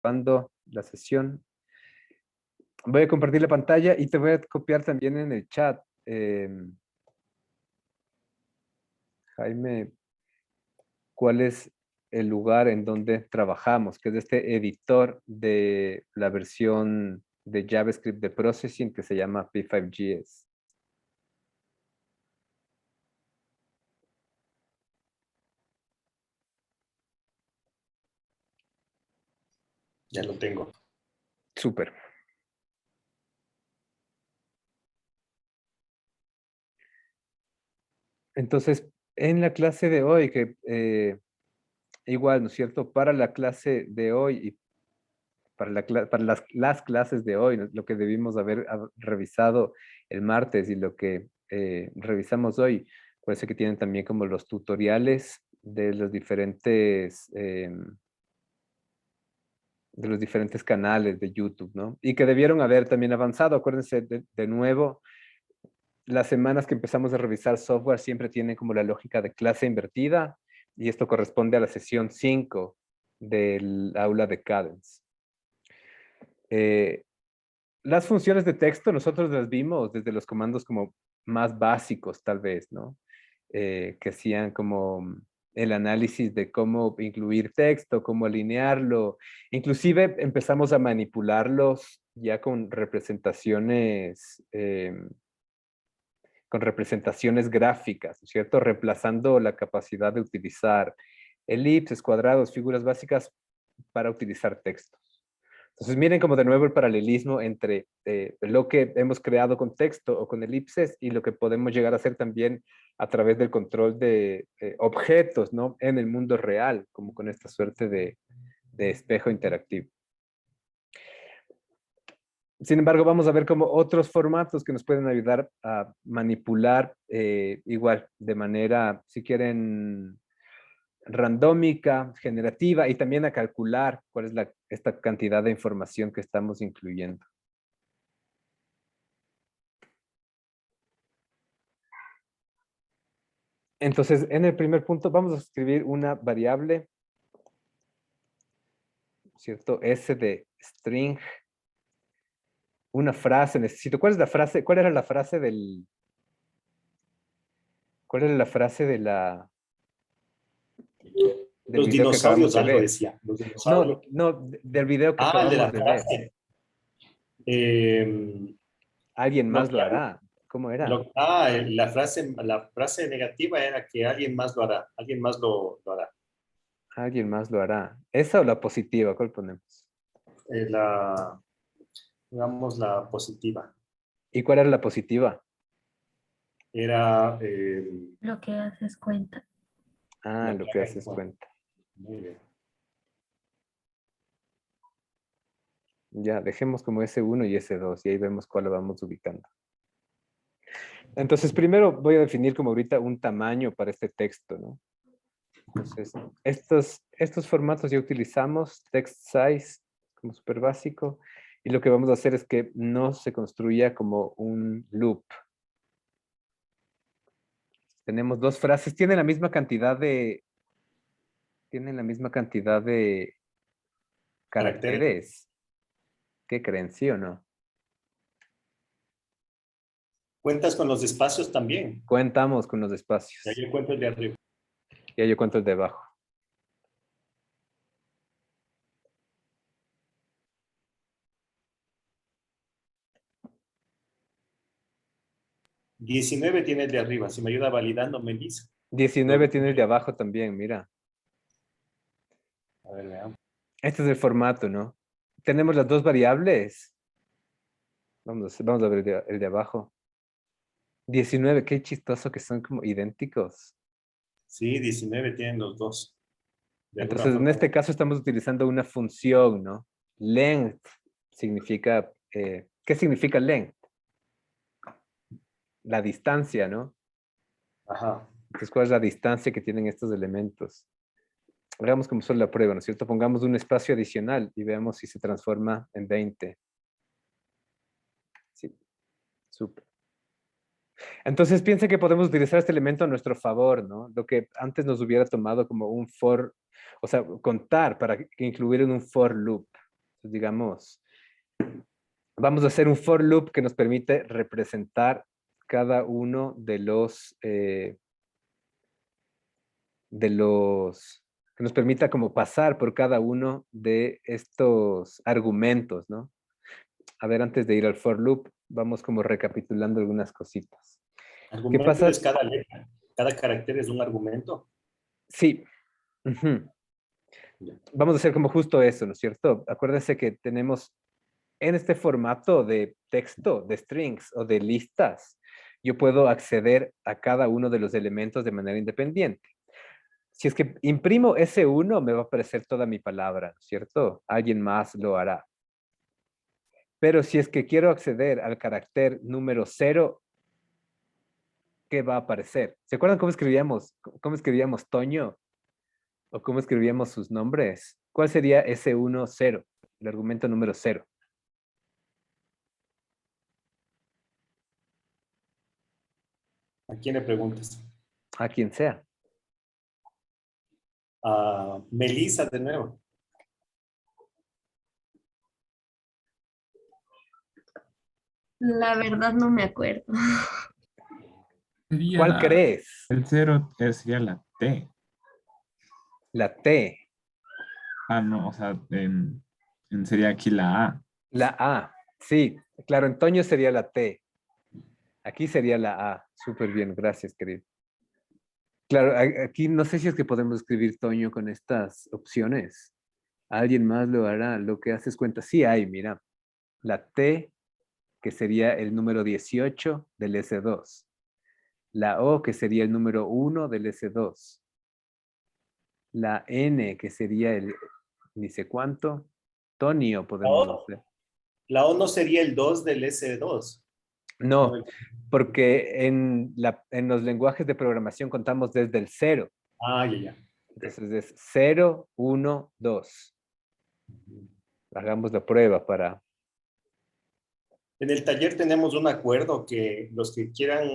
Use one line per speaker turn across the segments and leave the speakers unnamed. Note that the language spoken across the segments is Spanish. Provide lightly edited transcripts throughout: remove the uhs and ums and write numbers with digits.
grabando la sesión. Voy a compartir la pantalla y te voy a copiar también en el chat. Jaime, ¿cuál es el lugar en donde trabajamos? Que es este editor de la versión de JavaScript de Processing que se llama P5JS.
Ya lo tengo.
Súper. Entonces, en la clase de hoy, que igual, ¿no es cierto? Para la clase de hoy y para las clases de hoy, ¿no? Lo que debimos haber revisado el martes y lo que revisamos hoy, parece que tienen también como los tutoriales de los diferentes canales de YouTube, ¿no? Y que debieron haber también avanzado. Acuérdense de nuevo, las semanas que empezamos a revisar software siempre tienen como la lógica de clase invertida y esto corresponde a la sesión 5 del aula de Cadence. Las funciones de texto nosotros las vimos desde los comandos como más básicos tal vez, ¿no? Que hacían como el análisis de cómo incluir texto, cómo alinearlo. Inclusive empezamos a manipularlos ya con representaciones gráficas, ¿no es cierto? Reemplazando la capacidad de utilizar elipses, cuadrados, figuras básicas para utilizar textos. Entonces miren como de nuevo el paralelismo entre lo que hemos creado con texto o con elipses y lo que podemos llegar a hacer también a través del control de objetos, ¿no? En el mundo real, como con esta suerte de espejo interactivo. Sin embargo, vamos a ver como otros formatos que nos pueden ayudar a manipular igual de manera, si quieren, randómica, generativa y también a calcular cuál es esta cantidad de información que estamos incluyendo. Entonces, en el primer punto vamos a escribir una variable, ¿cierto? S de string. Una frase, necesito. ¿Cuál es la frase? ¿Cuál era la frase del... ¿Cuál era la frase de del
Los
video que acabamos
dinosaurios,
de
algo
ver?
decía. Los
No,
dinosaurios.
no, del video que
El de
acabamos
la
de ver.
frase.
Alguien
Lo
más
que,
lo hará. ¿Cómo era?
la frase negativa era que alguien más lo hará. Alguien más lo hará.
Alguien más lo hará. ¿Esa o la positiva? ¿Cuál ponemos?
Digamos, la positiva.
¿Y cuál era la positiva?
Era
Lo que haces cuenta.
Ah,
lo
lo
que
que
haga en
haces
cuenta.
cuenta.
Muy bien.
Ya, dejemos como S1 y S2 y ahí vemos cuál lo vamos ubicando. Entonces, primero voy a definir como ahorita un tamaño para este texto, ¿no? Entonces, estos formatos ya utilizamos, text size como súper básico, y lo que vamos a hacer es que no se construya como un loop. Tenemos dos frases, tienen la misma cantidad de
Caracteres.
caracteres. ¿Qué creen, sí o no?
Cuentas con los espacios también.
Cuentamos con los
Ya
espacios.
yo cuento el de arriba.
Ya yo cuento el de abajo.
19 tiene el de arriba. Si me ayuda validando, me dice.
19 tiene el de abajo también, mira.
A ver, veamos.
Este es el formato, ¿no? Tenemos las dos variables. Vamos a ver el de abajo. 19, qué chistoso que son como idénticos.
Sí, 19 tienen los dos. De alguna
Entonces, en
forma.
este caso estamos utilizando una función, ¿no? Length significa, ¿qué significa length? La distancia, ¿no?
Ajá.
Entonces, ¿cuál es la distancia que tienen estos elementos? Hagamos como solo la prueba, ¿no es cierto? Pongamos un espacio adicional y veamos si se transforma en 20. Sí, súper. Entonces piensa que podemos utilizar este elemento a nuestro favor, ¿no? Lo que antes nos hubiera tomado como un for, o sea, contar para incluir en un for loop. Entonces, digamos, vamos a hacer un for loop que nos permite representar cada uno de los, que nos permita como pasar por cada uno de estos argumentos, ¿no? A ver, antes de ir al for loop, vamos como recapitulando algunas cositas. ¿Qué
Argumento
pasa?
es cada letra, cada carácter es un argumento.
Sí. Ujú.
Ya.
Vamos a hacer como justo eso, ¿no es cierto? Acuérdense que tenemos en este formato de texto, de strings o de listas, yo puedo acceder a cada uno de los elementos de manera independiente. Si es que imprimo ese uno, me va a aparecer toda mi palabra, ¿no es cierto? Alguien más lo hará. Pero si es que quiero acceder al carácter número 0, ¿qué va a aparecer? ¿Se acuerdan cómo escribíamos Toño? ¿O cómo escribíamos sus nombres? ¿Cuál sería ese 1, 0? El argumento número 0.
¿A quién le preguntas?
A quien sea.
A Melissa de nuevo.
La verdad no me acuerdo.
Sería
¿Cuál crees?
el 0 sería la T.
La T.
Ah, no, o sea, sería aquí la A.
La A. Sí, claro, en Toño sería la T. Aquí sería la A. Súper bien, gracias, querido. Claro, aquí no sé si es que podemos escribir Toño con estas opciones. Alguien más lo hará. Lo que haces cuenta. Sí hay, mira. La T, que sería el número 18 del S2. La O, que sería el número 1 del S2. La N, que sería el ni sé cuánto. Tonio podemos hacer.
La O no sería el 2 del S2. No,
No, porque en los lenguajes de programación contamos desde el 0.
ya, ya.
Entonces es 0, 1, 2. Hagamos la prueba para...
En el taller tenemos un acuerdo que los que quieran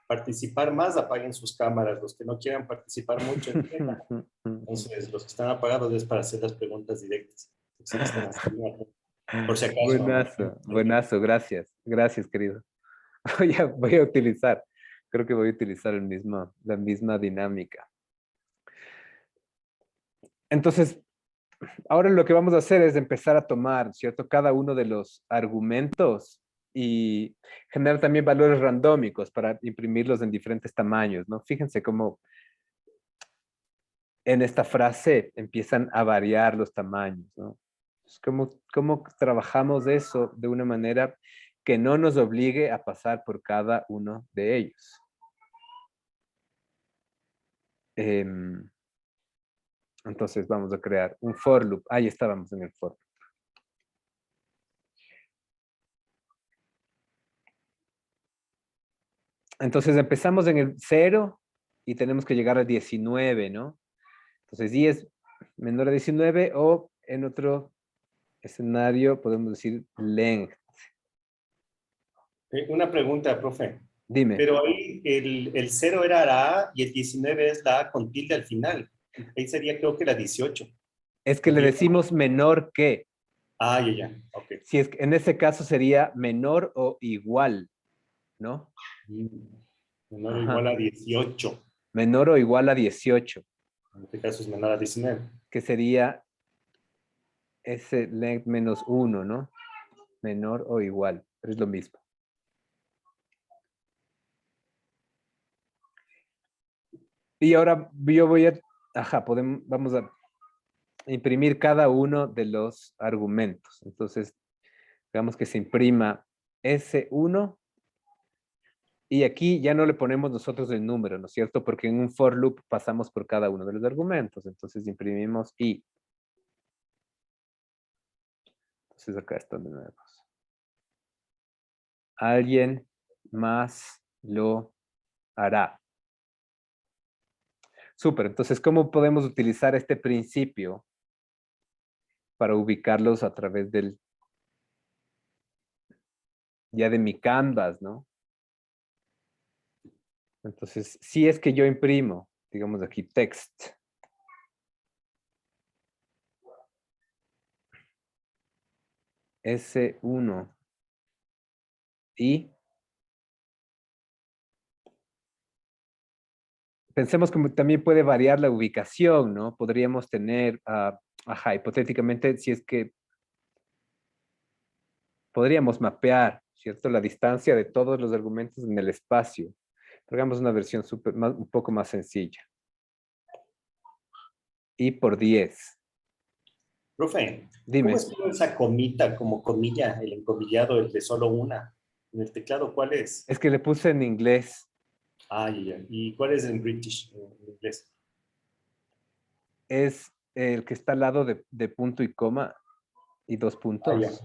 participar más apaguen sus cámaras, los que no quieran participar mucho entiendan. Entonces, los que están apagados es para hacer las preguntas directas. Entonces, están haciendo, por si acaso.
Buenazo, buenazo, gracias. Gracias, querido. Voy a utilizar, creo que voy a utilizar la misma dinámica. Entonces, ahora lo que vamos a hacer es empezar a tomar, ¿cierto? Cada uno de los argumentos y generar también valores randómicos para imprimirlos en diferentes tamaños, ¿no? Fíjense cómo en esta frase empiezan a variar los tamaños, ¿no? ¿Cómo trabajamos eso de una manera que no nos obligue a pasar por cada uno de ellos? Entonces vamos a crear un for loop. Ahí estábamos en el for loop. Entonces empezamos en el 0 y tenemos que llegar al 19, ¿no? Entonces 10 menor a 19 o en otro escenario podemos decir length.
Una pregunta, profe.
Dime.
Pero ahí el 0 era la A y el 19 es la A con tilde al final. Ahí sería creo que la 18.
Es que le decimos menor que.
Ah, ya, ya. Ok.
Si es que en ese caso sería menor o igual, ¿no?
Menor o
Ajá.
igual a 18.
Menor o igual a 18.
En este caso es menor a 19.
Que sería ese length menos 1, ¿no? Menor o igual, pero es lo mismo. Y ahora yo voy a, vamos a imprimir cada uno de los argumentos. Entonces, digamos que se imprima S1 y aquí ya no le ponemos nosotros el número, ¿no es cierto? Porque en un for loop pasamos por cada uno de los argumentos. Entonces imprimimos I. Entonces acá están de nuevo. Alguien más lo hará. Súper. Entonces, ¿cómo podemos utilizar este principio para ubicarlos a través ya de mi canvas, ¿no? Entonces, si es que yo imprimo, digamos aquí, text. S1 y pensemos que también puede variar la ubicación, ¿no? Podríamos tener, ajá, hipotéticamente, si es que podríamos mapear, ¿cierto? La distancia de todos los argumentos en el espacio. Hagamos una versión un poco más sencilla. Y por 10.
Profe, ¿cómo
Dime,
escribo esa comita como comilla, el encomillado, el de solo una? En el teclado, ¿cuál es?
es que le puse en inglés.
Ah, ya, ya. ¿Y cuál es en British, en inglés?
Es el que está al lado de punto y coma y dos
Ah, ya.
puntos.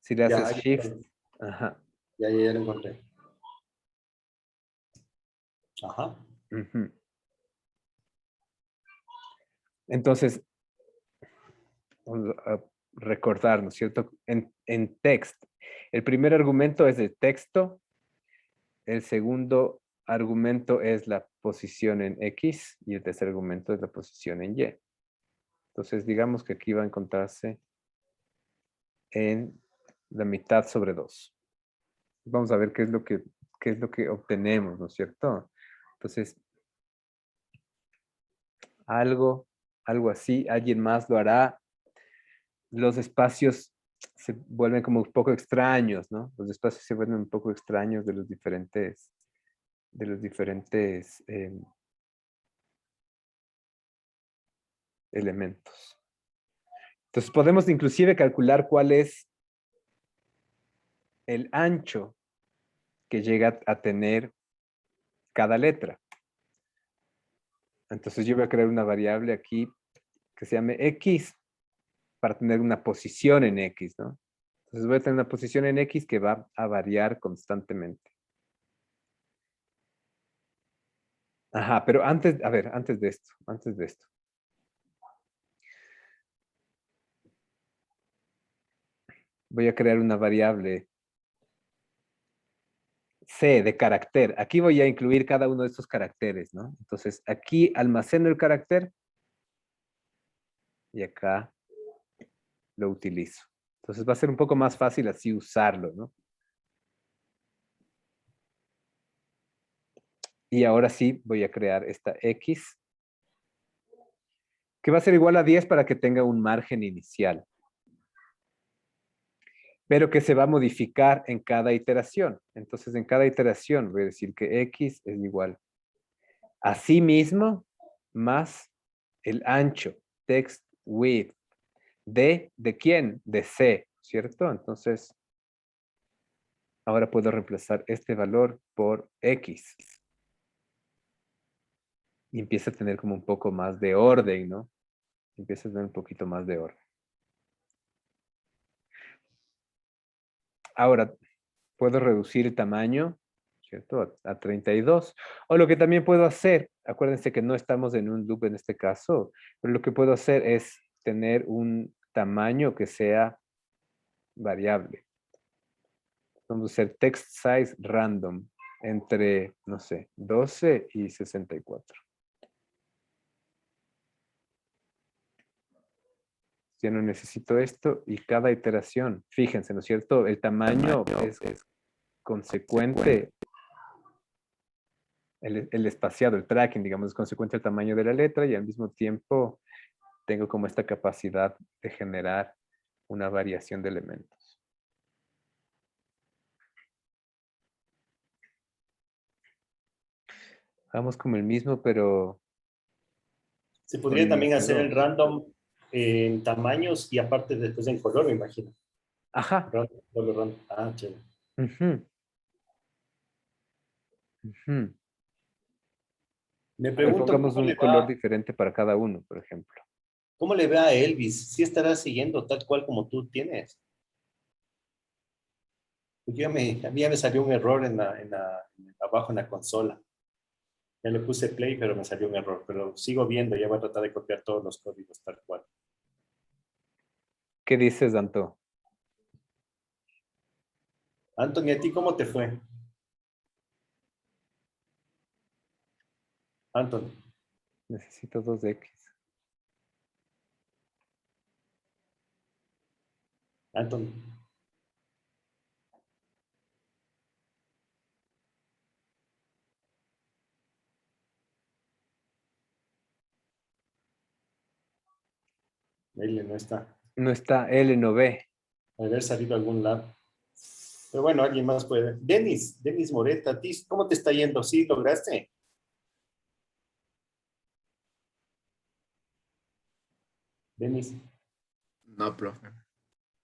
Si le
Ya,
haces shift, ajá.
ya lo encontré. Ajá.
Ujú. Entonces, vamos a recordar, ¿no es cierto? En text, el primer argumento es de texto, el segundo argumento es la posición en X y el tercer argumento es la posición en Y. Entonces, digamos que aquí va a encontrarse en la mitad sobre 2. Vamos a ver qué es lo que obtenemos, ¿no es cierto? Entonces, algo así, alguien más lo hará. Los espacios se vuelven como un poco extraños, ¿no? Los espacios se vuelven un poco extraños de los diferentes elementos. Entonces podemos inclusive calcular cuál es el ancho que llega a tener cada letra. Entonces yo voy a crear una variable aquí que se llame X para tener una posición en X, ¿no? Entonces voy a tener una posición en X que va a variar constantemente. Ajá, pero antes, a ver, antes de esto. Voy a crear una variable C de carácter. Aquí voy a incluir cada uno de estos caracteres, ¿no? Entonces, aquí almaceno el carácter y acá lo utilizo. Entonces va a ser un poco más fácil así usarlo, ¿no? Y ahora sí voy a crear esta X, que va a ser igual a 10 para que tenga un margen inicial, pero que se va a modificar en cada iteración. Entonces, en cada iteración voy a decir que X es igual a sí mismo más el ancho, text width, ¿de quién? De C, ¿cierto? Entonces, ahora puedo reemplazar este valor por X. Y empieza a tener como un poco más de orden, ¿no? Empieza a tener un poquito más de orden. Ahora, puedo reducir el tamaño, ¿cierto? A 32. O lo que también puedo hacer, acuérdense que no estamos en un loop en este caso, pero lo que puedo hacer es tener un tamaño que sea variable. Vamos a hacer text size random entre, no sé, 12 y 64. Ya no necesito esto y cada iteración, fíjense, ¿no es cierto? El tamaño es consecuente, el espaciado, el tracking, digamos, es consecuente al tamaño de la letra y al mismo tiempo tengo como esta capacidad de generar una variación de elementos. Hagamos como el mismo, pero
Se
con
podría también hacer el
iniciador.
random en tamaños y aparte después en color, me imagino.
Ajá.
Random, color random. Ah, chévere.
Ujú, ujú.
Me
A ver,
pregunto
pongamos un color diferente para cada uno, por ejemplo.
cómo le ve a Elvis. ¿Sí estará siguiendo tal cual como tú tienes? Porque a mí ya me salió un error abajo en la consola. Ya le puse play, pero me salió un error. Pero sigo viendo, ya voy a tratar de copiar todos los códigos tal cual.
¿Qué dices, Danto?
Anthony, ¿a ti cómo te fue? Anthony.
Necesito 2X.
Anton. L no está.
No está L, no B.
Haber salido a algún lado. Pero bueno, alguien más puede. Denis Moreta, ¿a ti cómo te está yendo? ¿Sí lograste? Denis,
No, profe.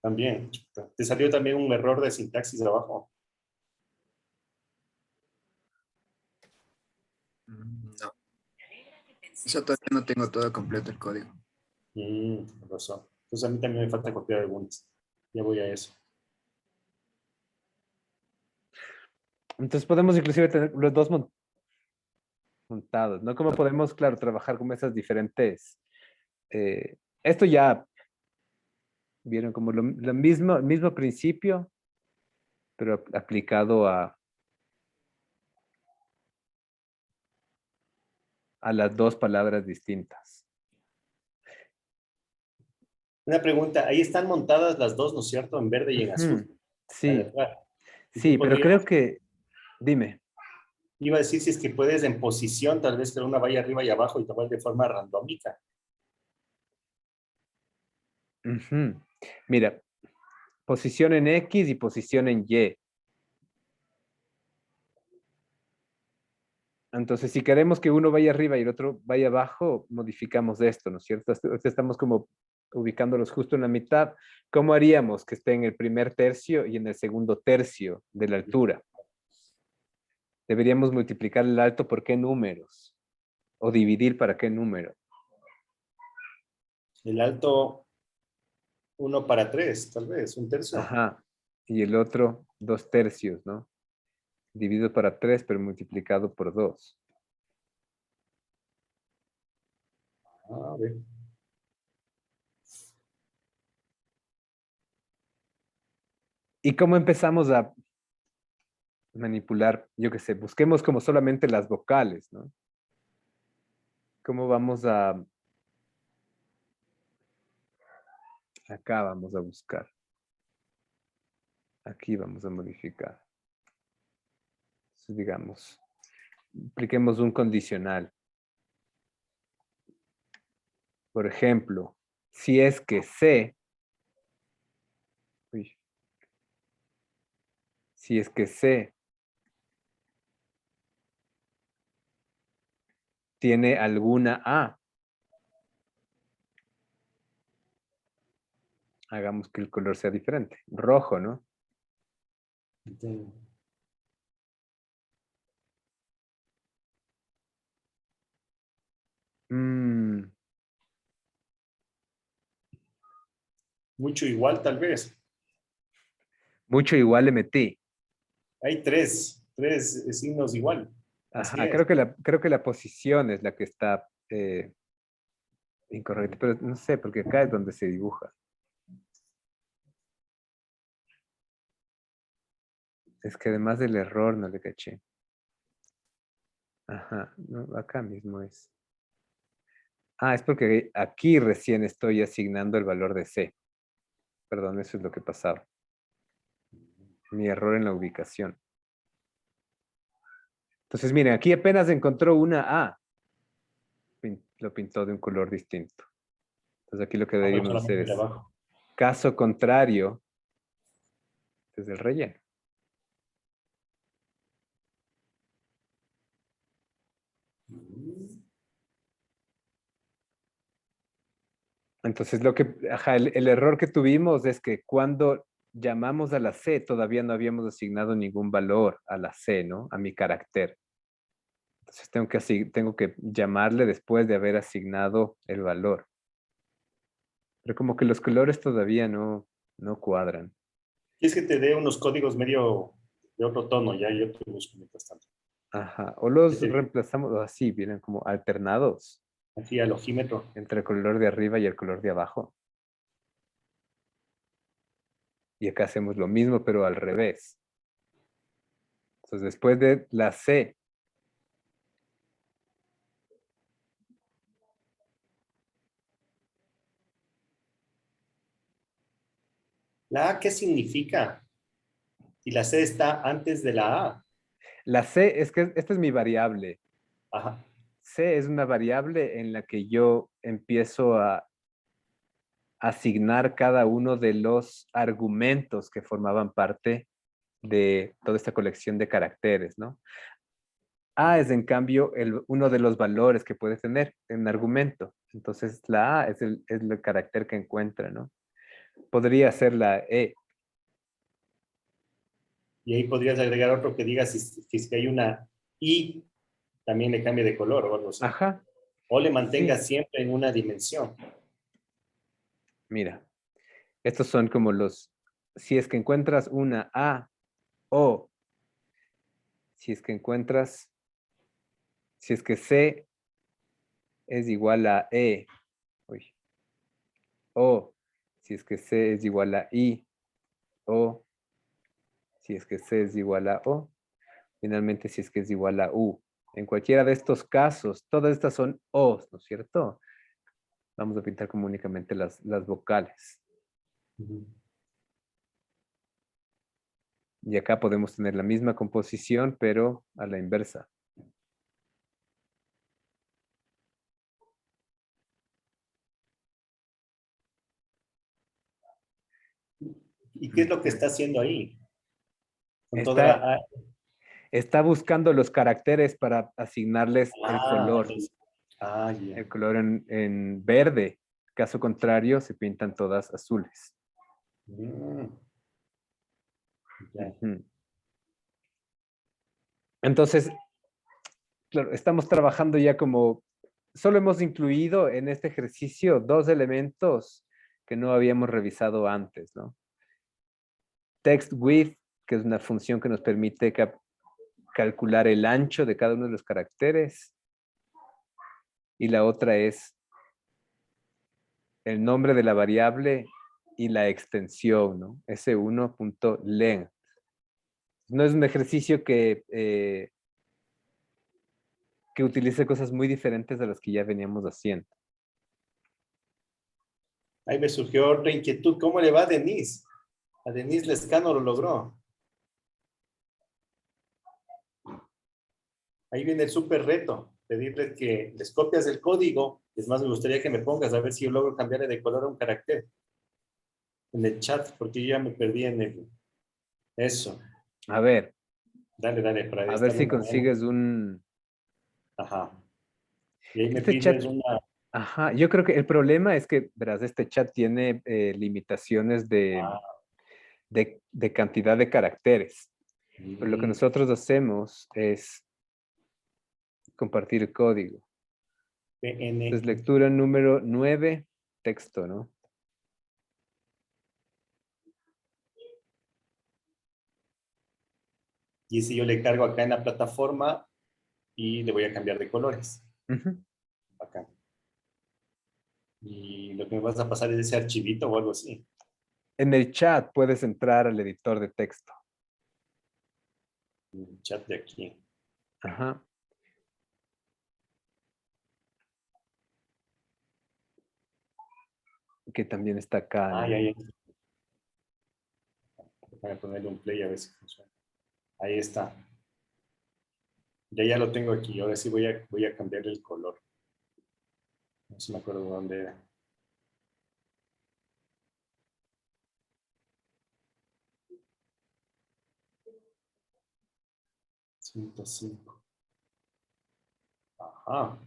también. ¿Te salió también un error de sintaxis abajo?
No. Yo todavía no tengo todo completo el código.
Con razón. Entonces a mí también me falta copiar algunos. Ya voy a eso.
Entonces podemos inclusive tener los dos montados, ¿no? ¿Cómo podemos, claro, trabajar con esas diferentes... esto ya vieron como lo mismo, el mismo principio, pero aplicado a las dos palabras distintas.
Una pregunta, ahí están montadas las dos, ¿no es cierto? En verde y en azul.
Sí,
¿Y qué
sí, pero
podríamos?
creo que, dime.
Iba a decir si es que puedes en posición, tal vez que una vaya arriba y abajo y tomar de forma randómica.
Ujú. Mira, posición en X y posición en Y. Entonces, si queremos que uno vaya arriba y el otro vaya abajo, modificamos esto, ¿no es cierto? Estamos como ubicándolos justo en la mitad. ¿Cómo haríamos que esté en el primer tercio y en el segundo tercio de la altura? Deberíamos multiplicar el alto por qué números o dividir para qué número.
El alto 1/3, tal vez, un tercio.
Ajá. Y el otro 2/3, ¿no? Dividido para 3, pero multiplicado por 2.
A ver.
¿Y cómo empezamos a manipular? Yo qué sé, busquemos como solamente las vocales, ¿no? ¿Cómo vamos a... Acá vamos a buscar. Aquí vamos a modificar. Entonces, digamos, apliquemos un condicional. Por ejemplo, si es que C, uy, si es que C tiene alguna A, hagamos que el color sea diferente. Rojo, ¿no? Mm,
Mucho igual, tal vez.
mucho igual le metí.
Hay tres signos igual. Así
Ajá,
es.
creo que la posición es la que está incorrecta, pero no sé, porque acá es donde se dibuja. Es que además del error no le caché. Ajá, no, acá mismo es. Ah, es porque aquí recién estoy asignando el valor de C. Perdón, eso es lo que pasaba. Mi error en la ubicación. Entonces, miren, aquí apenas encontró una A. Lo pintó de un color distinto. Entonces, aquí lo que
Pero
deberíamos hacer
solamente de
es,
abajo.
caso contrario, desde el relleno. Entonces, ajá, el error que tuvimos es que cuando llamamos a la C, todavía no habíamos asignado ningún valor a la C, ¿no? A mi carácter. Entonces, tengo que llamarle después de haber asignado el valor. Pero como que los colores todavía no cuadran.
Es que te dé unos códigos medio de otro tono, ya yo te busco mientras tanto.
Ajá. O los
Este,
reemplazamos así, vienen como alternados
aquí al ojímetro.
entre el color de arriba y el color de abajo. Y acá hacemos lo mismo, pero al revés. Entonces, después de la C,
¿La A qué significa? Y la C está antes de la A.
La C es que esta es mi variable.
Ajá.
C es una variable en la que yo empiezo a asignar cada uno de los argumentos que formaban parte de toda esta colección de caracteres, ¿no? A es, en cambio, uno de los valores que puede tener en un argumento. Entonces, la A es el carácter que encuentra, ¿no? Podría ser la E.
Y ahí podrías agregar otro que diga si es que hay una I, también le cambie de color o algo así.
Ajá,
O le mantenga
sí.
siempre en una dimensión.
Mira, estos son como si es que encuentras una A o si es que si es que C es igual a E, uy, o si es que C es igual a I, o si es que C es igual a O, finalmente si es que es igual a U. En cualquiera de estos casos, todas estas son O's, ¿no es cierto? Vamos a pintar como únicamente las vocales. Y acá podemos tener la misma composición, pero a la inversa.
¿Y qué es lo que está haciendo ahí? Con toda
Está,
la A.
está buscando los caracteres para asignarles el
Ah,
color.
entonces, ya.
El color en verde. Caso contrario, se pintan todas azules.
Mm, ya.
Ujú. Entonces, claro, estamos trabajando ya como, solo hemos incluido en este ejercicio dos elementos que no habíamos revisado antes, ¿no? Text width, que es una función que nos permite calcular el ancho de cada uno de los caracteres. Y la otra es el nombre de la variable y la extensión, ¿no? S1.length. No es un ejercicio que utilice cosas muy diferentes de las que ya veníamos haciendo.
Ahí me surgió otra inquietud. ¿Cómo le va a Denise? A Denise Lescano lo logró. Ahí viene el súper reto. Pedirle que les copias el código. Es más, me gustaría que me pongas a ver si yo logro cambiarle de color a un carácter en el chat, porque yo ya me perdí en el... Eso.
A ver
Para
si
estarle mandando.
consigues un...
Ajá. Y ahí me
Este chat,
pides una...
ajá, yo creo que el problema es que, verás, este chat tiene limitaciones de cantidad de caracteres. Pero lo que nosotros hacemos es compartir el código. Entonces,
PN.
lectura número 9, texto, ¿no?
Y si yo le cargo acá en la plataforma y le voy a cambiar de colores.
Ujú.
Acá. Y lo que me vas a pasar es ese archivito o algo así.
En el chat puedes entrar al editor de texto.
En el chat de aquí.
Ajá. Que también está acá.
Ya. Voy a ponerle un play a ver si funciona. Ahí está. Ya lo tengo aquí. Ahora sí voy a cambiar el color. No sé si me acuerdo dónde era. $105. Ajá.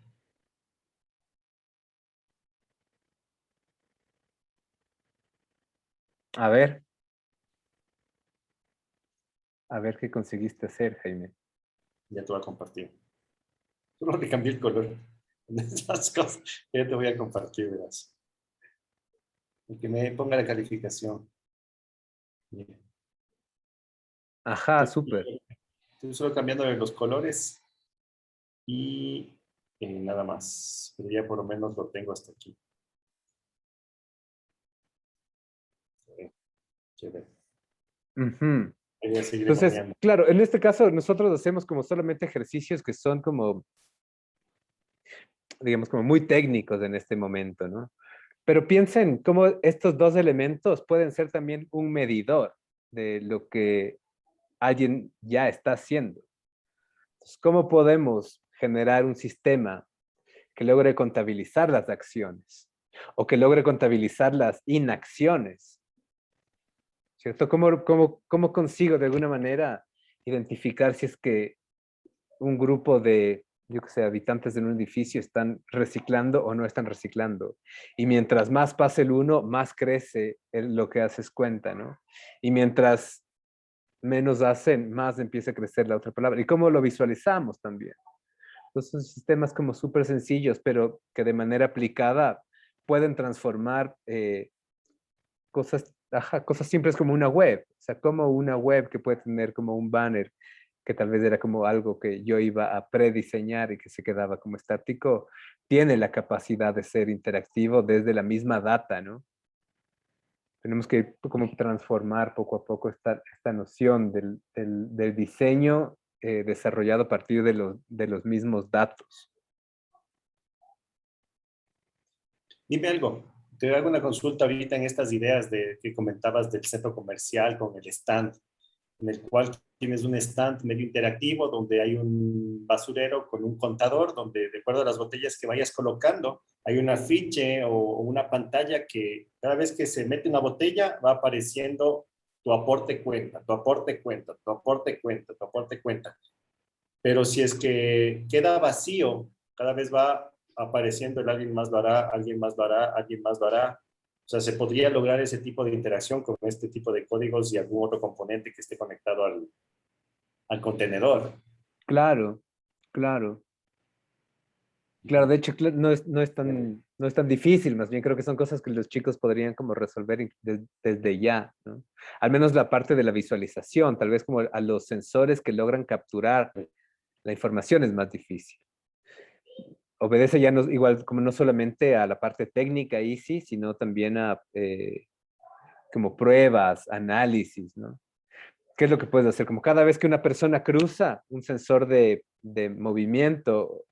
A ver. A ver qué conseguiste hacer, Jaime.
Ya te voy a compartir. Solo le cambié el color. De esas cosas. Ya te voy a compartir, verás. Y que me ponga la calificación. Mira.
Ajá, súper.
Estoy solo cambiándole los colores y nada más. Pero ya por lo menos lo tengo hasta aquí. Chévere.
Ujú.
Voy a seguir
Entonces,
mañana.
claro, en este caso nosotros hacemos como solamente ejercicios que son como, digamos, como muy técnicos en este momento, ¿no? Pero piensen cómo estos dos elementos pueden ser también un medidor de lo que alguien ya está haciendo. Entonces, ¿cómo podemos generar un sistema que logre contabilizar las acciones o que logre contabilizar las inacciones? ¿Cierto? ¿Cómo consigo de alguna manera identificar si es que un grupo de, yo qué sé, habitantes de un edificio están reciclando o no están reciclando? Y mientras más pasa el uno, más crece lo que haces cuenta, ¿no? Y mientras menos hacen, más empieza a crecer la otra palabra. ¿Y cómo lo visualizamos también? Entonces, son sistemas como súper sencillos, pero que de manera aplicada pueden transformar cosas, ajá, cosas simples como una web. O sea, como una web que puede tener como un banner, que tal vez era como algo que yo iba a prediseñar y que se quedaba como estático, tiene la capacidad de ser interactivo desde la misma data, ¿no? Tenemos que como transformar poco a poco esta noción del diseño desarrollado a partir de los mismos datos.
Dime algo, te hago una consulta ahorita en estas ideas que comentabas del centro comercial con el stand, en el cual tienes un stand medio interactivo donde hay un basurero con un contador, donde de acuerdo a las botellas que vayas colocando, hay un afiche o una pantalla que cada vez que se mete una botella va apareciendo tu aporte cuenta, tu aporte cuenta, tu aporte cuenta, tu aporte cuenta. Pero si es que queda vacío, cada vez va apareciendo el alguien más lo hará, alguien más lo hará, alguien más lo hará. O sea, se podría lograr ese tipo de interacción con este tipo de códigos y algún otro componente que esté conectado al contenedor.
Claro, claro. Claro, de hecho, no es tan difícil, más bien creo que son cosas que los chicos podrían como resolver desde ya, ¿no? Al menos la parte de la visualización, tal vez como a los sensores que logran capturar la información es más difícil. Obedece ya no, igual como no solamente a la parte técnica ahí sí, sino también a como pruebas, análisis, ¿no? ¿Qué es lo que puedes hacer? Como cada vez que una persona cruza un sensor de movimiento,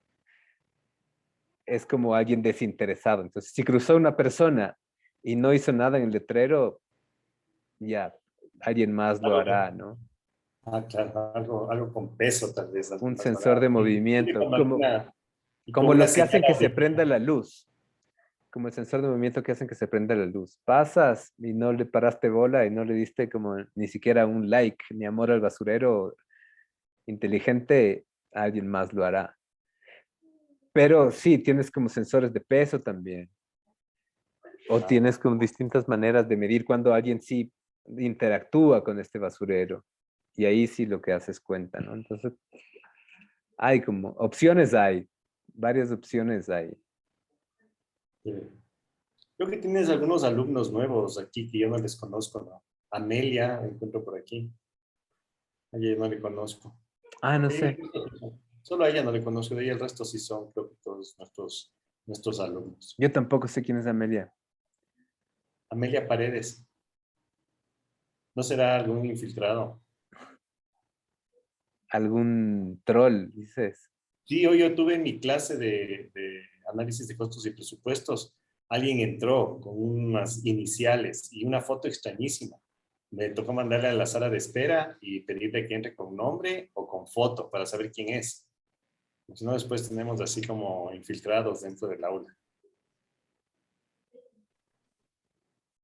es como alguien desinteresado. Entonces, si cruzó una persona y no hizo nada en el letrero, ya alguien más lo hará, ¿no?
Ah, claro, algo con peso tal vez.
Un
Más
sensor de
barato.
movimiento,
Y con
como
una
los que
señal
hacen que se
auditiva.
prenda la luz, como el sensor de movimiento que hacen que se prenda la luz. Pasas y no le paraste bola y no le diste como ni siquiera un like, ni amor al basurero inteligente, alguien más lo hará. Pero sí, tienes como sensores de peso también. O tienes como distintas maneras de medir cuando alguien sí interactúa con este basurero. Y ahí sí lo que haces cuenta, ¿no? Entonces, hay como opciones hay, varias opciones hay.
Creo que tienes algunos alumnos nuevos aquí que yo no les conozco, ¿no? Amelia, me encuentro por aquí. A ella no le conozco.
Ah, no
Sí,
sé.
solo a ella no le conozco, de ella el resto sí son, creo que todos nuestros alumnos.
Yo tampoco sé quién es Amelia.
Amelia Paredes, ¿no será algún infiltrado?
¿Algún troll, dices?
Sí, hoy yo tuve en mi clase de análisis de costos y presupuestos, alguien entró con unas iniciales y una foto extrañísima. Me tocó mandarle a la sala de espera y pedirle que entre con nombre o con foto para saber quién es. Porque si no, después tenemos así como infiltrados dentro del aula,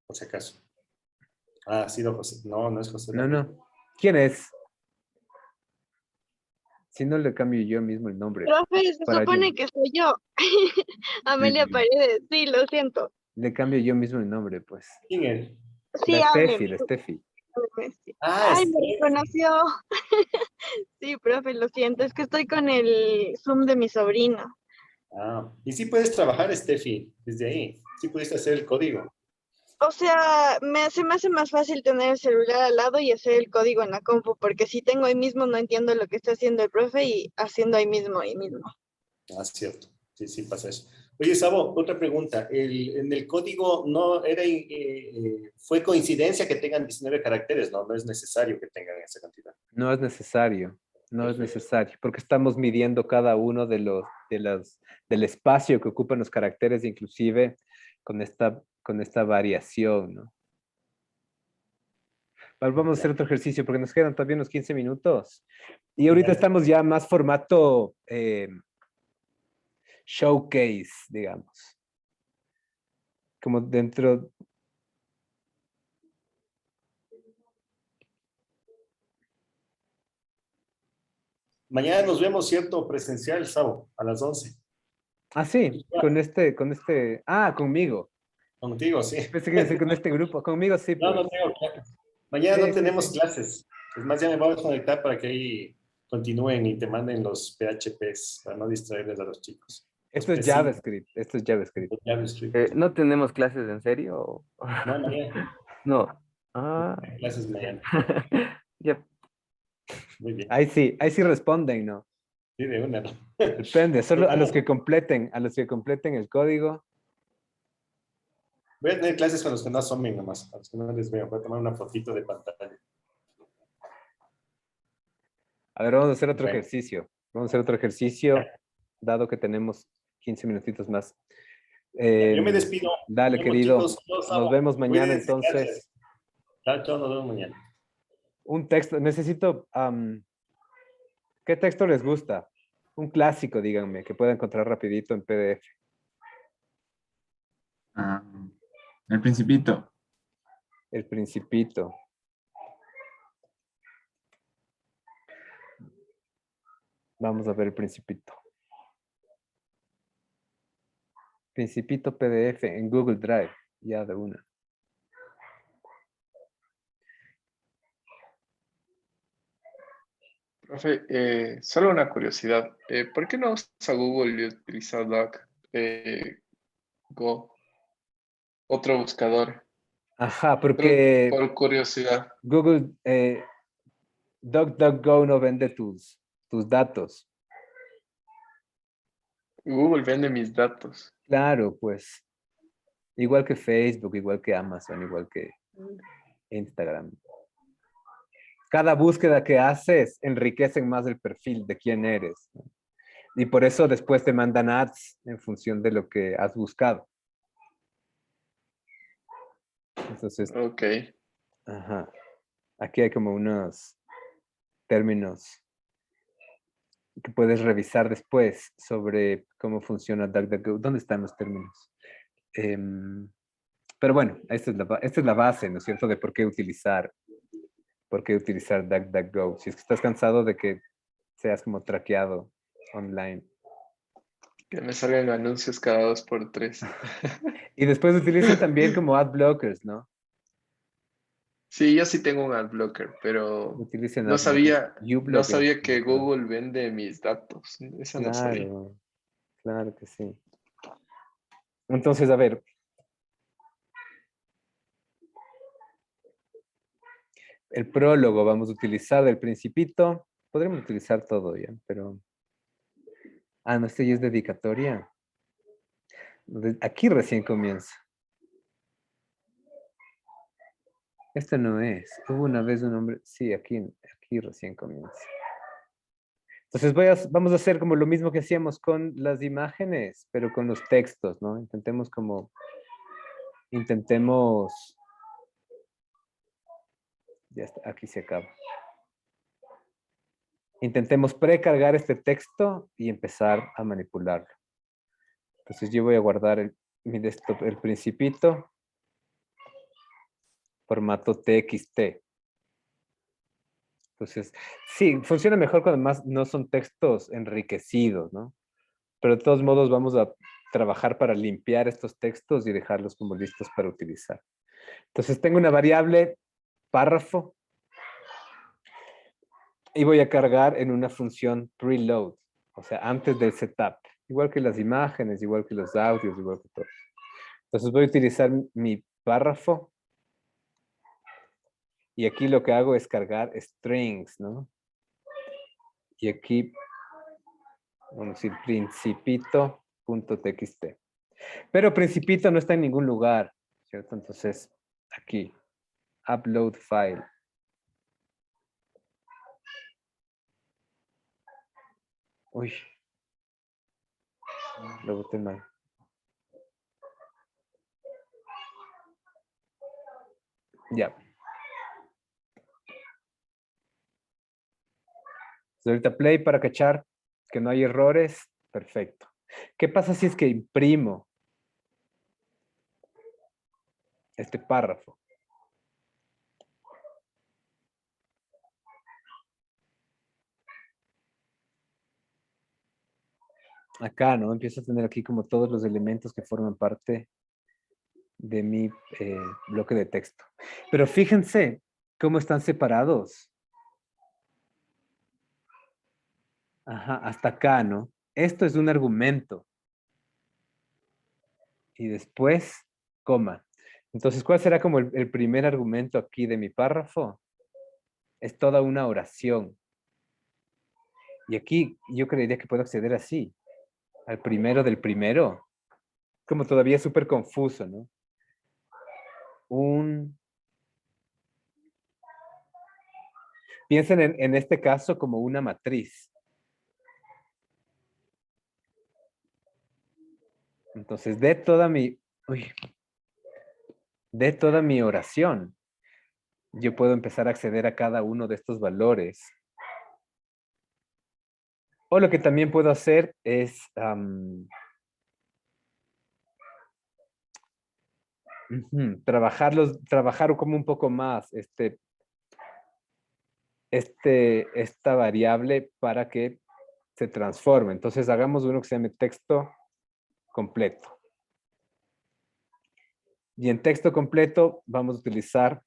por si acaso. Ah, ha sido José. No, no es José
No,
David.
no. ¿Quién es? Si no, le cambio yo mismo el nombre
Profe, se
para
supone
alguien.
que soy yo. Amelia
Le,
Paredes, sí, lo siento.
le cambio yo mismo el nombre, pues.
¿Quién es?
Sí, hábleme.
La Steffi.
Hábleme, sí.
Ah,
Ay,
es
me reconoció. Sí, profe, lo siento, es que estoy con el Zoom de mi sobrino.
Ah, y sí puedes trabajar, Steffi, desde ahí. Sí pudiste hacer el código.
O sea, se me hace más fácil tener el celular al lado y hacer el código en la compu, porque si tengo ahí mismo no entiendo lo que está haciendo el profe y haciendo ahí mismo.
Ah, cierto. Sí, sí pasa eso. Oye, Sabo, otra pregunta. En el código no era, fue coincidencia que tengan 19 caracteres, ¿no? No es necesario que tengan esa cantidad.
No es necesario, no es
Perfecto.
necesario, porque estamos midiendo cada uno del espacio que ocupan los caracteres, inclusive con esta variación, ¿no? Vamos a hacer otro ejercicio porque nos quedan todavía unos 15 minutos. Y ahorita
Ya.
estamos ya más formato showcase, digamos. Como dentro...
Mañana nos vemos, ¿cierto? Presencial, Sabo, a las 11.
Ah, sí, conmigo.
Contigo, sí.
Pensé que iba a ser con este grupo. Conmigo sí,
No,
pues.
no tengo clases. Mañana
Sí,
no
sí,
tenemos
sí.
clases. Es más, ya me voy a conectar para que ahí continúen y te manden los PHPs para no distraerles a los chicos. Los
Esto es
P5,
JavaScript. Esto es JavaScript.
los JavaScript.
¿No tenemos clases en serio?
No, mañana.
No. Ah,
Hay clases mañana.
ya.
Muy bien.
Ahí sí responden, ¿no?
Sí, de una, ¿no?
Depende, solo a los que completen el código.
Voy a tener clases con los que no asomen nomás, a los que no les veo. Voy a tomar una fotito de pantalla.
A ver, vamos a hacer otro
Bueno.
ejercicio. Vamos a hacer otro ejercicio, dado que tenemos 15 minutitos más.
Yo me despido.
Dale,
Nos vemos,
querido.
chicos. Saludos, Sabo.
Nos vemos mañana,
Cuídense,
entonces.
gracias. Chao, chao, nos vemos mañana.
Un texto, necesito... ¿qué texto les gusta? Un clásico, díganme, que pueda encontrar rapidito en PDF.
Ah, El Principito.
El Principito. Vamos a ver el Principito. Principito PDF en Google Drive, ya de una.
Profe, solo una curiosidad. ¿Por qué no usa Google y utiliza Go, otro buscador?
Ajá,
Solo
porque
por curiosidad.
Google, DuckDuckGo no vende tus datos.
Google vende mis datos.
Claro, pues, igual que Facebook, igual que Amazon, igual que Instagram. Cada búsqueda que haces enriquecen más el perfil de quién eres, ¿no? Y por eso después te mandan ads en función de lo que has buscado. Entonces,
Ok.
ajá. Aquí hay como unos términos que puedes revisar después sobre cómo funciona DuckDuckGo. ¿Dónde están los términos? Pero bueno, esta es la base, ¿no es cierto?, de por qué utilizar DuckDuckGo. Si es que estás cansado de que seas como traqueado online.
Que me salgan anuncios cada 2 por 3.
Y después utilicen también como ad blockers, ¿no?
Sí, yo sí tengo un adblocker, pero
Utilicen
no
ad blockers.
no
uBlock
sabía que
mejor.
Google vende mis datos. Eso no sabía.
Claro, claro que sí. Entonces, a ver. El prólogo vamos a utilizar del Principito. Podremos utilizar todo ya, pero... Ah, no, este ya es dedicatoria. Aquí recién comienza. Este no es. Hubo una vez un hombre... Sí, aquí recién comienza. Entonces vamos a hacer como lo mismo que hacíamos con las imágenes, pero con los textos, ¿no? Intentemos... Ya está, aquí se acaba. Intentemos precargar este texto y empezar a manipularlo. Entonces yo voy a guardar mi desktop, el Principito, formato TXT. Entonces, sí, funciona mejor cuando más no son textos enriquecidos, ¿no? Pero de todos modos vamos a trabajar para limpiar estos textos y dejarlos como listos para utilizar. Entonces tengo una variable párrafo y voy a cargar en una función preload, o sea, antes del setup. Igual que las imágenes, igual que los audios, igual que todo. Entonces voy a utilizar mi párrafo y aquí lo que hago es cargar strings, ¿no? Y aquí vamos a decir principito.txt. Pero principito no está en ningún lugar, ¿cierto? Entonces, aquí, upload file. Uy, lo boté mal. Ya. Entonces, ahorita play para cachar que no hay errores. Perfecto. ¿Qué pasa si es que imprimo este párrafo? Acá, ¿no? Empiezo a tener aquí como todos los elementos que forman parte de mi bloque de texto. Pero fíjense cómo están separados. Ajá, hasta acá, ¿no? Esto es un argumento. Y después, coma. Entonces, ¿cuál será como el primer argumento aquí de mi párrafo? Es toda una oración. Y aquí yo creería que puedo acceder así, al primero del primero. Como todavía súper confuso, ¿no? Piensen en este caso como una matriz. Entonces, de toda mi oración, yo puedo empezar a acceder a cada uno de estos valores. O lo que también puedo hacer es trabajar como un poco más esta variable para que se transforme. Entonces, hagamos uno que se llame texto completo. Y en texto completo vamos a utilizar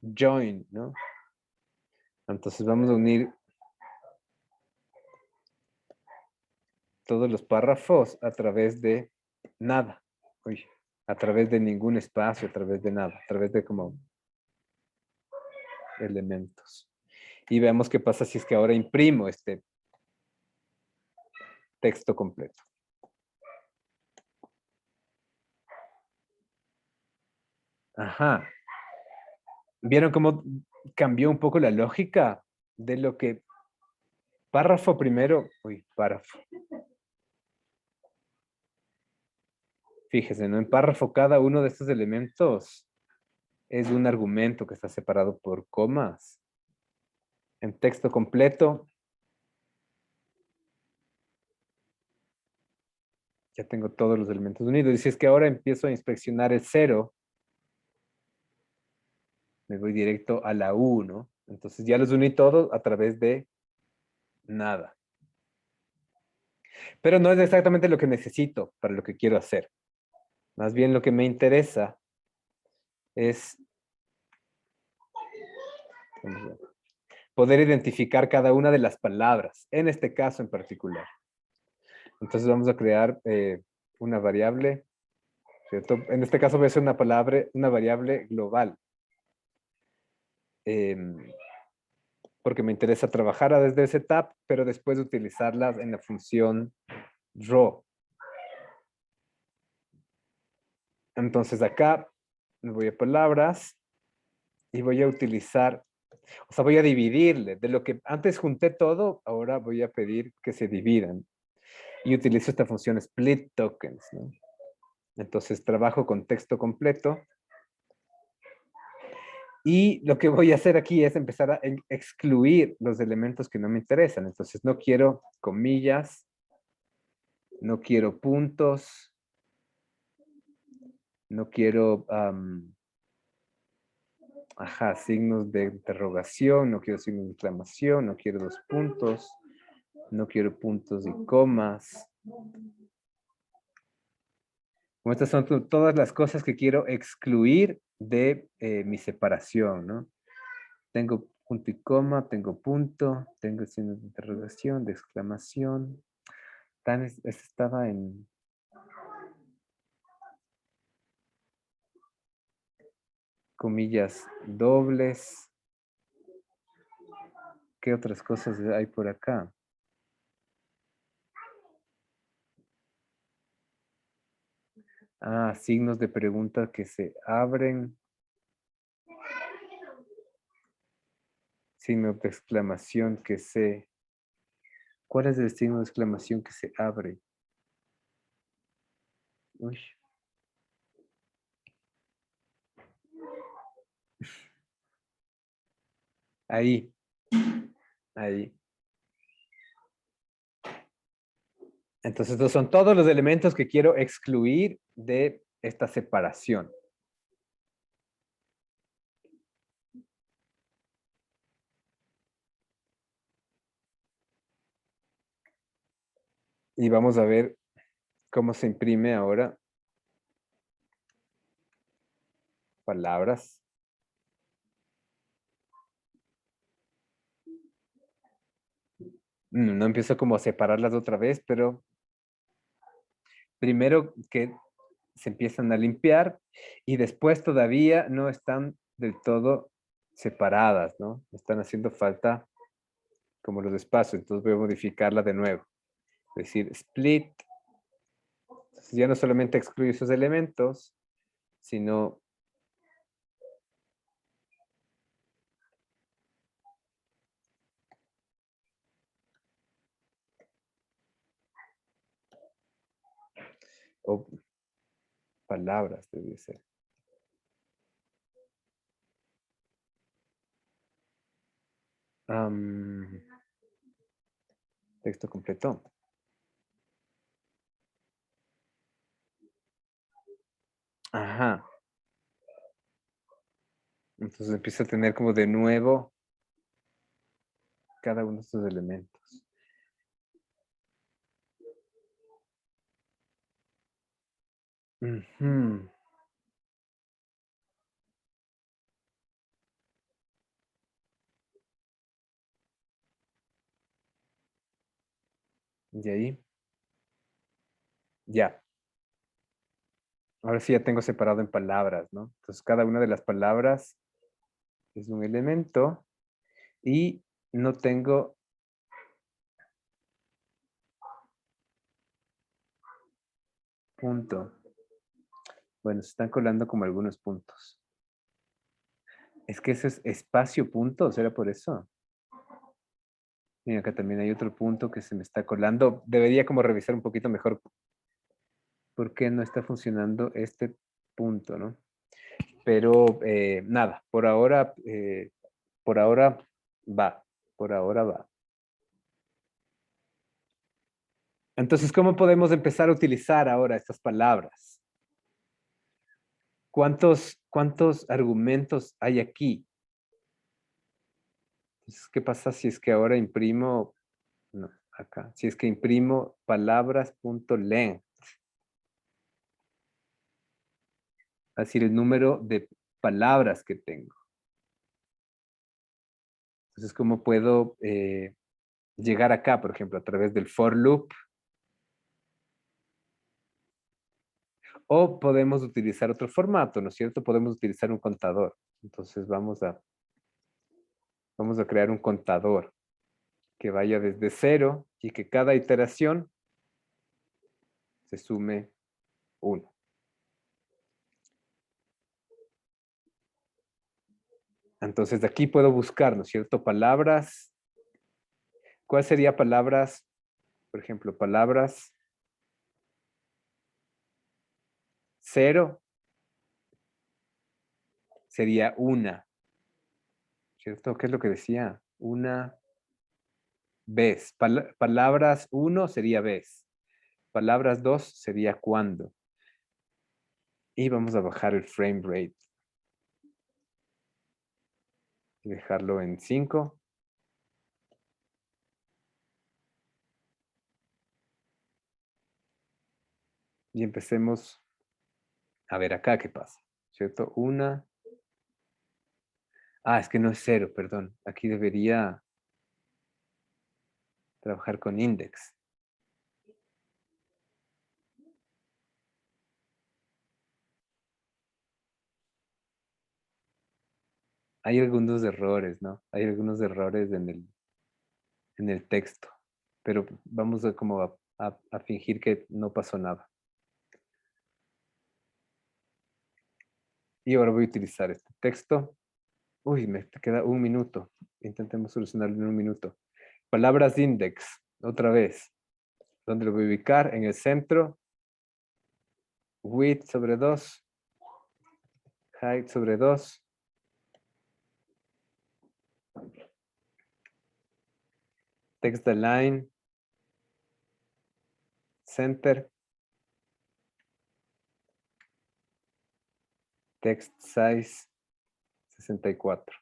join, ¿no? Entonces vamos a unir todos los párrafos a través de nada. Uy, a través de ningún espacio, a través de nada, a través de como elementos. Y veamos qué pasa si es que ahora imprimo este texto completo. Ajá. ¿Vieron cómo cambió un poco la lógica de lo que párrafo primero? Uy, párrafo. Fíjese, ¿no? En párrafo cada uno de estos elementos es un argumento que está separado por comas. En texto completo ya tengo todos los elementos unidos. Y si es que ahora empiezo a inspeccionar el 0, me voy directo a la 1. Entonces ya los uní todos a través de nada. Pero no es exactamente lo que necesito para lo que quiero hacer. Más bien lo que me interesa es poder identificar cada una de las palabras, en este caso en particular. Entonces vamos a crear una variable, ¿cierto? En este caso voy a hacer una variable global. Porque me interesa trabajar desde ese tab, pero después utilizarlas en la función raw. Entonces acá me voy a palabras y voy a utilizar, o sea, voy a dividirle. De lo que antes junté todo, ahora voy a pedir que se dividan. Y utilizo esta función split tokens, ¿no? Entonces trabajo con texto completo. Y lo que voy a hacer aquí es empezar a excluir los elementos que no me interesan. Entonces no quiero comillas, no quiero puntos, no quiero, signos de interrogación, no quiero signos de exclamación, no quiero dos puntos, no quiero puntos y comas. Como estas son todas las cosas que quiero excluir de mi separación, ¿no? Tengo punto y coma, tengo punto, tengo signos de interrogación, de exclamación. Este estaba en... comillas dobles. ¿Qué otras cosas hay por acá? Signos de pregunta que se abren. Signo de exclamación que se... ¿Cuál es el signo de exclamación que se abre? Uy. Ahí. Ahí. Entonces, estos son todos los elementos que quiero excluir de esta separación. Y vamos a ver cómo se imprime ahora palabras. No empiezo como a separarlas otra vez, pero primero que se empiezan a limpiar y después todavía no están del todo separadas, ¿no? Están haciendo falta como los espacios, entonces voy a modificarla de nuevo. Es decir, split. Entonces ya no solamente excluyo esos elementos, sino o palabras, debe ser. Texto completo. Ajá. Entonces empiezo a tener como de nuevo cada uno de estos elementos. Ujú. Y ahí. Ya. Ahora sí ya tengo separado en palabras, ¿no? Entonces cada una de las palabras es un elemento y no tengo punto. Bueno, se están colando como algunos puntos. Es que ese es espacio punto, ¿será por eso? Mira, acá también hay otro punto que se me está colando. Debería como revisar un poquito mejor por qué no está funcionando este punto, ¿no? Pero nada, por ahora va, por ahora va. Entonces, ¿cómo podemos empezar a utilizar ahora estas palabras? ¿Cuántos argumentos hay aquí? Entonces, ¿qué pasa si es que ahora imprimo, no, acá, si es que imprimo palabras.length? Es decir, el número de palabras que tengo. Entonces, ¿cómo puedo llegar acá, por ejemplo, a través del for loop? O podemos utilizar otro formato, ¿no es cierto? Podemos utilizar un contador. Entonces, vamos a crear un contador que vaya desde 0 y que cada iteración se sume 1. Entonces, de aquí puedo buscar, ¿no es cierto? Palabras. ¿Cuál sería palabras? Por ejemplo, palabras 0 sería una, ¿cierto? ¿Qué es lo que decía? Una vez. Palabras 1 sería vez. Palabras 2 sería cuando. Y vamos a bajar el frame rate. Y dejarlo en 5. Y empecemos a ver acá qué pasa, ¿cierto? Una. Ah, es que no es 0, perdón. Aquí debería trabajar con index. Hay algunos errores, ¿no? Hay algunos errores en el texto. Pero vamos a como a fingir que no pasó nada. Y ahora voy a utilizar este texto. Uy, me queda un minuto. Intentemos solucionarlo en un minuto. Palabras index, otra vez. ¿Dónde lo voy a ubicar? En el centro. Width sobre 2. Height sobre 2. Text align. Center. Text size 64.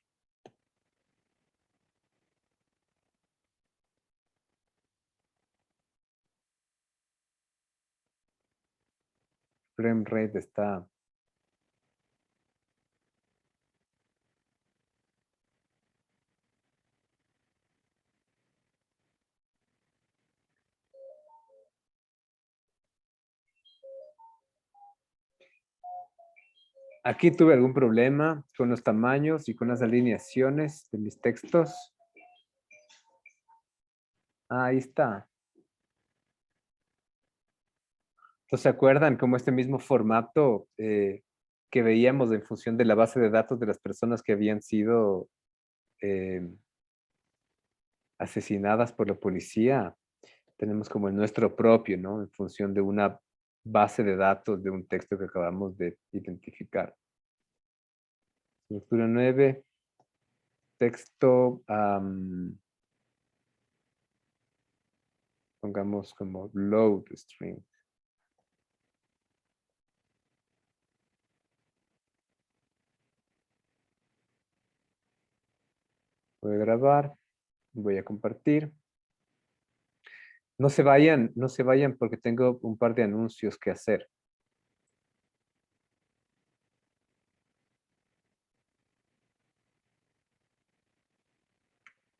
Frame rate está. Aquí tuve algún problema con los tamaños y con las alineaciones de mis textos. Ah, ahí está. Entonces, ¿se acuerdan cómo este mismo formato que veíamos en función de la base de datos de las personas que habían sido asesinadas por la policía? Tenemos como el nuestro propio, ¿no? En función de una base de datos de un texto que acabamos de identificar. Estructura 9. Texto, pongamos como load string. Voy a grabar, voy a compartir. No se vayan porque tengo un par de anuncios que hacer.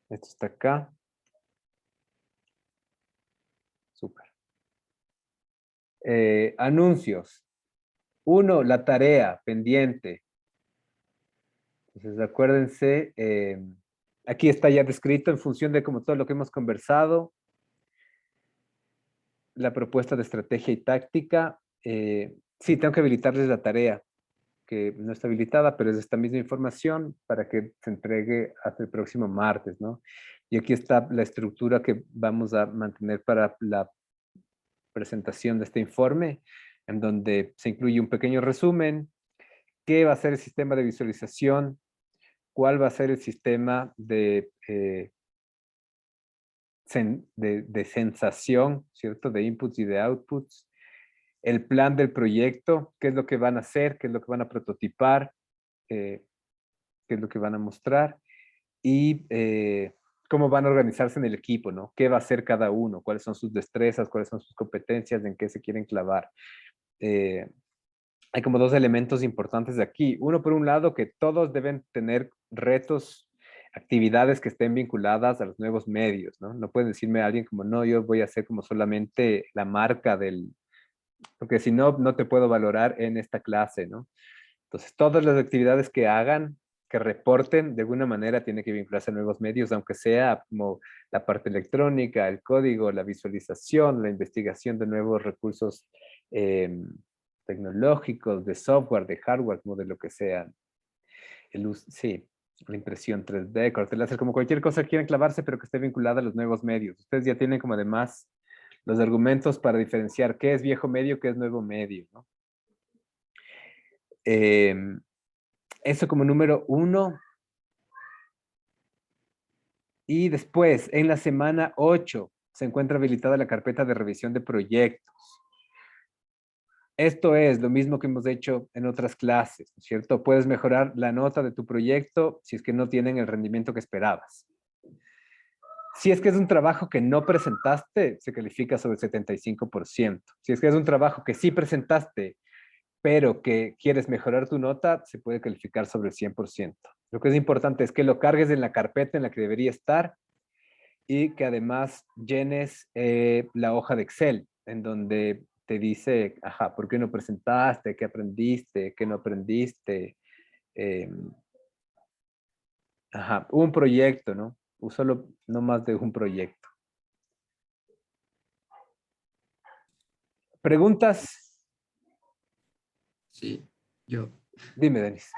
Esto está acá. Súper. Anuncios. 1, la tarea pendiente. Entonces, acuérdense, aquí está ya descrito en función de como todo lo que hemos conversado, la propuesta de estrategia y táctica. Sí, tengo que habilitarles la tarea, que no está habilitada, pero es esta misma información para que se entregue hasta el próximo martes, ¿no? Y aquí está la estructura que vamos a mantener para la presentación de este informe, en donde se incluye un pequeño resumen, qué va a ser el sistema de visualización, cuál va a ser el sistema de sensación, ¿cierto? De inputs y de outputs, el plan del proyecto, qué es lo que van a hacer, qué es lo que van a prototipar, qué es lo que van a mostrar y cómo van a organizarse en el equipo, ¿no? ¿Qué va a hacer cada uno? ¿Cuáles son sus destrezas? ¿Cuáles son sus competencias? ¿En qué se quieren clavar? Hay como dos elementos importantes de aquí. Uno, por un lado, que todos deben tener retos, actividades que estén vinculadas a los nuevos medios, ¿no? No pueden decirme a alguien como, no, yo voy a hacer como solamente la marca del... Porque si no, no te puedo valorar en esta clase, ¿no? Entonces, todas las actividades que hagan, que reporten, de alguna manera tienen que vincularse a nuevos medios, aunque sea como la parte electrónica, el código, la visualización, la investigación de nuevos recursos tecnológicos, de software, de hardware, como de lo que sea. Sí, la impresión 3D, corte láser, como cualquier cosa que quieran clavarse, pero que esté vinculada a los nuevos medios. Ustedes ya tienen como además los argumentos para diferenciar qué es viejo medio, qué es nuevo medio, ¿no? Eso como número 1. Y después, en la semana 8, se encuentra habilitada la carpeta de revisión de proyectos. Esto es lo mismo que hemos hecho en otras clases, ¿no es cierto? Puedes mejorar la nota de tu proyecto si es que no tienen el rendimiento que esperabas. Si es que es un trabajo que no presentaste, se califica sobre el 75%. Si es que es un trabajo que sí presentaste, pero que quieres mejorar tu nota, se puede calificar sobre el 100%. Lo que es importante es que lo cargues en la carpeta en la que debería estar y que además llenes la hoja de Excel, en donde te dice, ajá, ¿por qué no presentaste? ¿Qué aprendiste? ¿Qué no aprendiste? Ajá, un proyecto, ¿no? Solo no más de un proyecto. ¿Preguntas?
Sí, yo.
Dime, Denis.